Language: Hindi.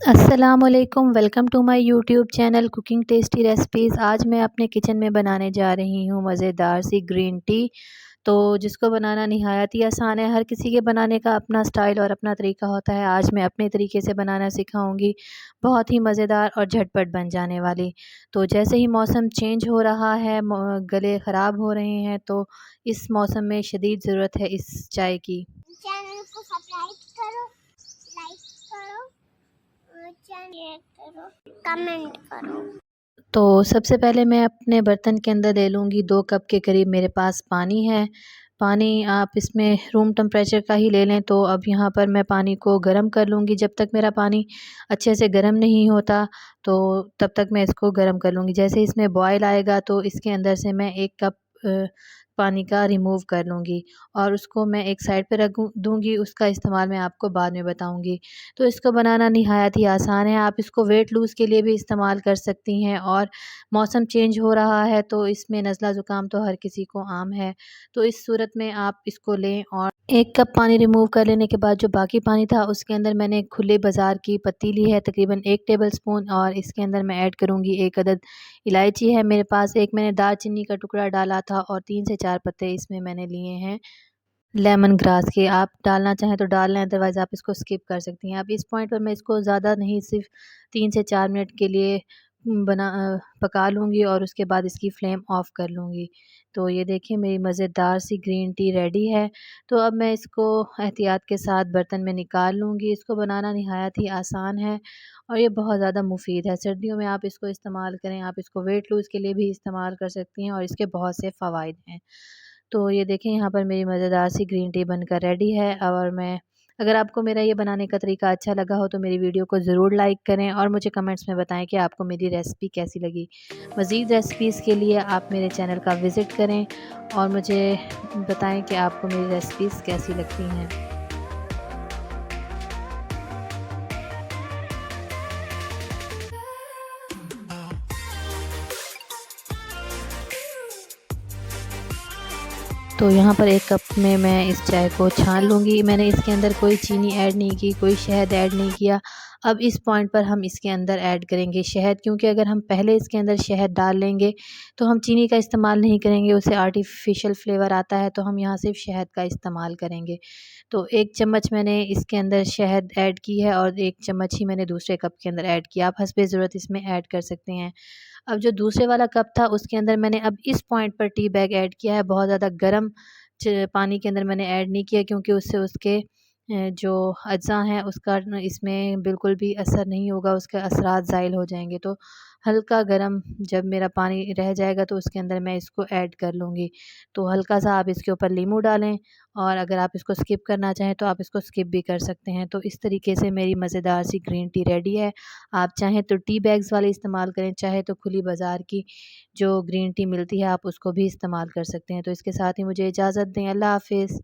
अस्सलामुअलैकुम, welcome to my YouTube channel cooking tasty recipes. आज मैं अपने किचन में बनाने जा रही हूँ मज़ेदार सी ग्रीन टी। तो जिसको बनाना निहायत ही आसान है। हर किसी के बनाने का अपना स्टाइल और अपना तरीका होता है। आज मैं अपने तरीके से बनाना सिखाऊंगी, बहुत ही मज़ेदार और झटपट बन जाने वाली। तो जैसे ही मौसम चेंज हो रहा है, गले ख़राब हो रहे हैं, तो इस मौसम में शदीद ज़रूरत है इस चाय की। चैनल को सब्सक्राइब करो, लाइक करो और शेयर करो, कमेंट करो। तो सबसे पहले मैं अपने बर्तन के अंदर ले लूँगी 2 कप के करीब मेरे पास पानी है। पानी आप इसमें रूम टेम्परेचर का ही ले लें। तो अब यहाँ पर मैं पानी को गर्म कर लूँगी। जब तक मेरा पानी अच्छे से गर्म नहीं होता, तो तब तक मैं इसको गर्म कर लूँगी। जैसे ही इसमें बॉयल आएगा, तो इसके अंदर से मैं 1 कप पानी का रिमूव कर लूँगी और उसको मैं एक साइड पे रख दूँगी। उसका इस्तेमाल मैं आपको बाद में बताऊँगी। तो इसको बनाना निहायत ही आसान है। आप इसको वेट लूज़ के लिए भी इस्तेमाल कर सकती हैं, और मौसम चेंज हो रहा है, तो इसमें नज़ला ज़ुकाम तो हर किसी को आम है। तो इस सूरत में आप इसको लें, और 1 कप पानी रिमूव कर लेने के बाद जो बाकी पानी था, उसके अंदर मैंने खुले बाज़ार की पत्ती ली है तकरीबन 1 टेबलस्पून, और इसके अंदर मैं ऐड करूँगी 1 अदद इलायची है मेरे पास। एक मैंने दालचीनी का टुकड़ा डाला था, और 3 से 4 पत्ते इसमें मैंने लिए हैं लेमन ग्रास के। आप डालना चाहें तो डाल लें, अदरवाइज़ आप इसको स्किप कर सकती हैं। अब इस पॉइंट पर मैं इसको ज़्यादा नहीं, सिर्फ 3 से 4 मिनट के लिए पका लूँगी, और उसके बाद इसकी फ्लेम ऑफ़ कर लूँगी। तो ये देखिए, मेरी मज़ेदार सी ग्रीन टी रेडी है। तो अब मैं इसको एहतियात के साथ बर्तन में निकाल लूँगी। इसको बनाना निहायत ही आसान है, और ये बहुत ज़्यादा मुफ़ीद है। सर्दियों में आप इसको इस्तेमाल करें। आप इसको वेट लूज़ के लिए भी इस्तेमाल कर सकती हैं, और इसके बहुत से फ़वाइद हैं। तो ये देखें, यहाँ पर मेरी मज़ेदार सी ग्रीन टी बनकर रेडी है। और मैं, अगर आपको मेरा ये बनाने का तरीका अच्छा लगा हो, तो मेरी वीडियो को ज़रूर लाइक करें, और मुझे कमेंट्स में बताएं कि आपको मेरी रेसिपी कैसी लगी। मज़ीद रेसिपीज़ के लिए आप मेरे चैनल का विज़िट करें, और मुझे बताएं कि आपको मेरी रेसिपीज़ कैसी लगती हैं। तो यहाँ पर 1 कप में मैं इस चाय को छान लूँगी। मैंने इसके अंदर कोई चीनी ऐड नहीं की, कोई शहद ऐड नहीं किया। अब इस पॉइंट पर हम इसके अंदर ऐड करेंगे शहद, क्योंकि अगर हम पहले इसके अंदर शहद डाल लेंगे, तो हम चीनी का इस्तेमाल नहीं करेंगे, उससे आर्टिफिशियल फ्लेवर आता है। तो हम यहाँ सिर्फ शहद का इस्तेमाल करेंगे। तो 1 चम्मच मैंने इसके अंदर शहद ऐड की है, और 1 चम्मच ही मैंने दूसरे कप के अंदर ऐड किया। आप हस्बे ज़रूरत इसमें ऐड कर सकते हैं। अब जो दूसरे वाला कप था, उसके अंदर मैंने अब इस पॉइंट पर टी बैग ऐड किया है। बहुत ज़्यादा गर्म पानी के अंदर मैंने ऐड नहीं किया, क्योंकि उससे उसके जो अज़्ज़ा हैं, उसका इसमें बिल्कुल भी असर नहीं होगा, उसके असरात ज़ाइल हो जाएंगे। तो हल्का गरम जब मेरा पानी रह जाएगा, तो उसके अंदर मैं इसको ऐड कर लूँगी। तो हल्का सा आप इसके ऊपर नींबू डालें, और अगर आप इसको स्किप करना चाहें, तो आप इसको स्किप भी कर सकते हैं। तो इस तरीके से मेरी मज़ेदार सी ग्रीन टी रेडी है। आप चाहें तो टी बैग्स वाले इस्तेमाल करें, चाहे तो खुली बाज़ार की जो ग्रीन टी मिलती है, आप उसको भी इस्तेमाल कर सकते हैं। तो इसके साथ ही मुझे इजाज़त दें। अल्लाह हाफ़िज़।